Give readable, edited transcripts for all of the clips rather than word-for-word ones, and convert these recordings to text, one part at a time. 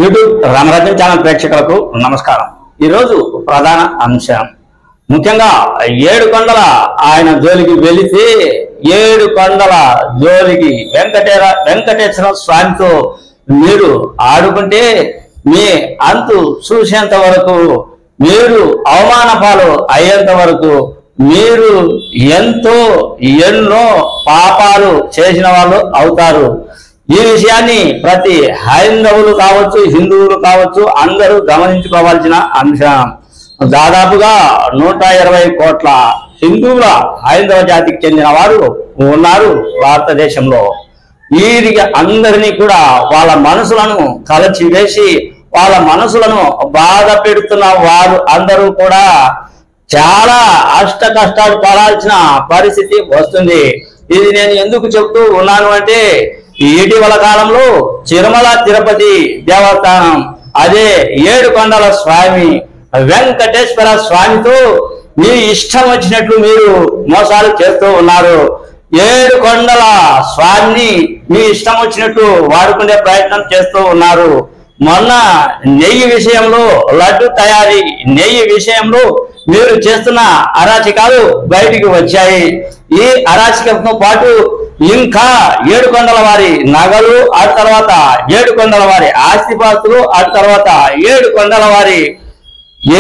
YouTube రామరాజ్యం channel ప్రేక్షకులకు నమస్కారం। ఈ రోజు ప్రధాన అంశం ముఖ్యంగా ఏడుకొండల ఆయన జోలికి వెళితే ఏడుకొండల జోలికి వెంకటేశ్వర స్వామితో మీరు ఆడుకుంటే మీ అంతు చూసేంత వరకు మీరు అవమాన పాలు అయ్యేంత వరకు మీరు ఎన్నో పాపాలు చేసిన వాళ్ళు అవుతారు। ఈ విషయాన్ని ప్రతి హైందవులు కావచ్చు హిందువులు కావచ్చు అందరూ గమనించుకోవాల్సిన అంశం। దాదాపుగా 120 కోట్ల హిందువుల హైందవ జాతికి చెందిన వారు ఉన్నారు భారతదేశంలో। వీరికి అందరినీ కూడా వాళ్ళ మనసులను కలచివేసి వాళ్ళ మనసులను బాధ పెడుతున్న వారు అందరూ కూడా చాలా అష్ట కష్టాలు పడాల్సిన పరిస్థితి వస్తుంది। ఇది నేను ఎందుకు చెప్తూ ఉన్నాను అంటే ఇటీవల కాలంలో తిరుమల తిరుపతి దేవస్థానం అదే ఏడుకొండల స్వామి వెంకటేశ్వర స్వామితో మీ ఇష్టం వచ్చినట్లు మీరు మోసాలు చేస్తూ ఉన్నారు। ఏడుకొండల స్వామిని మీ ఇష్టం వచ్చినట్లు వాడుకునే ప్రయత్నం చేస్తూ ఉన్నారు। మొన్న నెయ్యి విషయంలో లడ్డు తయారీ నెయ్యి విషయంలో మీరు చేస్తున్న అరాచకాలు బయటికి వచ్చాయి। ఈ అరాచకంతో పాటు ఇంకా ఏడుకొండల వారి నగలు ఆ తర్వాత ఏడుకొండల వారి ఆస్తిపాస్తులు ఆ తర్వాత ఏడుకొండల వారి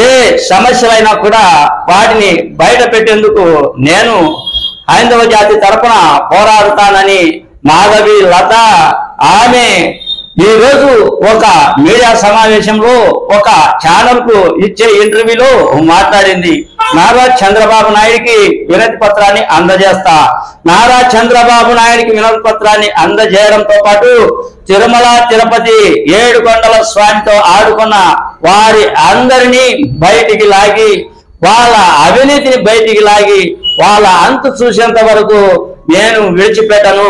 ఏ సమస్యలైనా కూడా వాటిని బయట పెట్టేందుకు నేను హైందవ జాతి తరపున పోరాడుతానని మాధవి లత ఆమె ఈ రోజు ఒక మీడియా సమావేశంలో ఒక ఛానల్ కు ఇచ్చే ఇంటర్వ్యూలో మాట్లాడింది। నారా చంద్రబాబు నాయుడికి వినతి పత్రాన్ని అందజేస్తా, నారా చంద్రబాబు నాయుడికి వినతి పత్రాన్ని అందజేయడంతో పాటు తిరుమల తిరుపతి ఏడుకొండల స్వామితో ఆడుకున్న వారి అందరినీ బయటికి లాగి వాళ్ళ అవినీతిని బయటికి లాగి వాళ్ళ అంతు చూసేంత వరకు నేను విడిచిపెట్టను।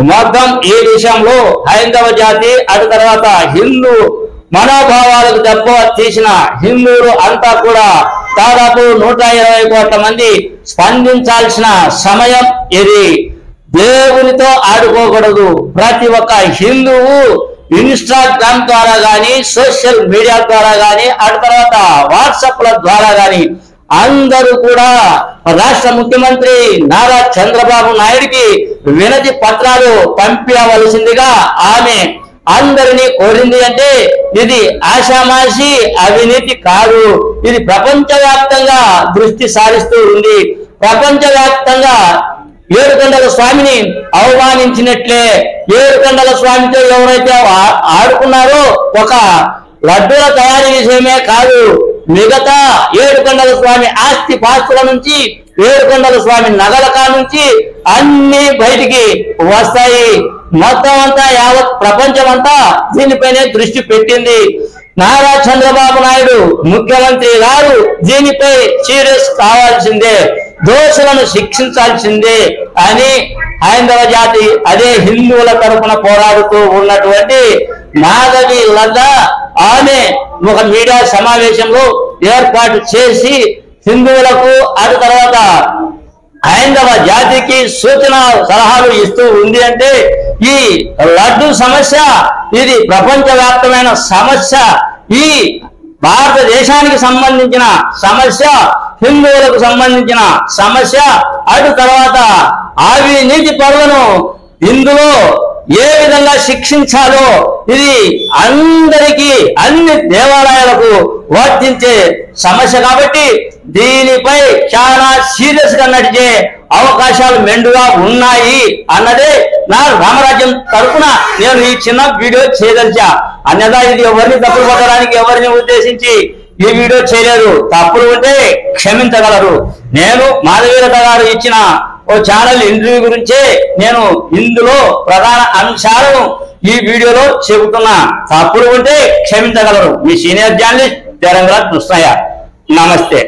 మొత్తం ఈ విషయంలో హైందవ జాతి అటు తర్వాత హిందూ మనోభావాలకు దెబ్బ తీసిన హిందువులు అంతా కూడా దాదాపు 120 కోట్ల మంది స్పందించాల్సిన సమయం ఇది। దేవునితో ఆడుకోకూడదు। ప్రతి ఒక్క హిందువు ఇన్స్టాగ్రామ్ ద్వారా గాని సోషల్ మీడియా ద్వారా గాని అటు తర్వాత వాట్సాప్ల ద్వారా గాని అందరూ కూడా రాష్ట్ర ముఖ్యమంత్రి నారా చంద్రబాబు నాయుడికి వినతి పత్రాలు పంపించవలసిందిగా ఆమె అందరినీ కోరింది। అంటే ఇది ఆషామాషి అవినీతి కాదు, ఇది ప్రపంచవ్యాప్తంగా దృష్టి సారిస్తూ ఉంది। ప్రపంచవ్యాప్తంగా ఏడుకొండల స్వామిని అవమానించినట్లే ఏడుకొండల స్వామితో ఎవరైతే ఆడుకున్నారో ఒక లడ్డూల తయారీ విషయమే కాదు మిగతా ఏడుకొండల స్వామి ఆస్తి పాస్తుల నుంచి ఏడుకొండల స్వామి నగల నుంచి అన్ని బయటికి వస్తాయి। మొత్తం అంతా యావత్ ప్రపంచం అంతా దీనిపైనే దృష్టి పెట్టింది। నారా చంద్రబాబు నాయుడు ముఖ్యమంత్రి గారు దీనిపై సీరియస్ కావాల్సిందే, దోషులను శిక్షించాల్సిందే అని హైందవ జాతి అదే హిందువుల తరపున పోరాడుతూ ఉన్నటువంటి మాధవి లత ఆమె ఒక మీడియా సమావేశంలో ఏర్పాటు చేసి హిందువులకు అటు తర్వాత హైందవ జాతికి సూచన సలహాలు ఇస్తూ ఉంది। అంటే ఈ లడ్డు సమస్య ఇది ప్రపంచవ్యాప్తమైన సమస్య, ఈ భారతదేశానికి సంబంధించిన సమస్య, హిందువులకు సంబంధించిన సమస్య, అటు తర్వాత అవినీతి పరులను ఇందులో ఏ విధంగా శిక్షించాలో ఇది అందరికీ అన్ని దేవాలయాలకు వర్తించే సమస్య కాబట్టి దీనిపై చాలా సీరియస్ గా నడిచే అవకాశాలు మెండుగా ఉన్నాయి అన్నదే నా రామరాజ్యం తరపున నేను ఈ చిన్న వీడియో చేయదలిచా। అన్నదా ఇది ఎవరిని తప్పులు పట్టడానికి ఎవరిని ఉద్దేశించి ఈ వీడియో చేయలేదు, తప్పులు ఉంటే క్షమించగలరు। నేను మాధవీలత గారు ఇచ్చిన ఓ ఛానల్ ఇంటర్వ్యూ గురించే నేను ఇందులో ప్రధాన అంశాలను ఈ వీడియోలో చెబుతున్నా, తప్పులు ఉంటే క్షమించగలరు। మీ సీనియర్ జర్నలిస్ట్ తెలంగాణ కృష్ణయ్య, నమస్తే।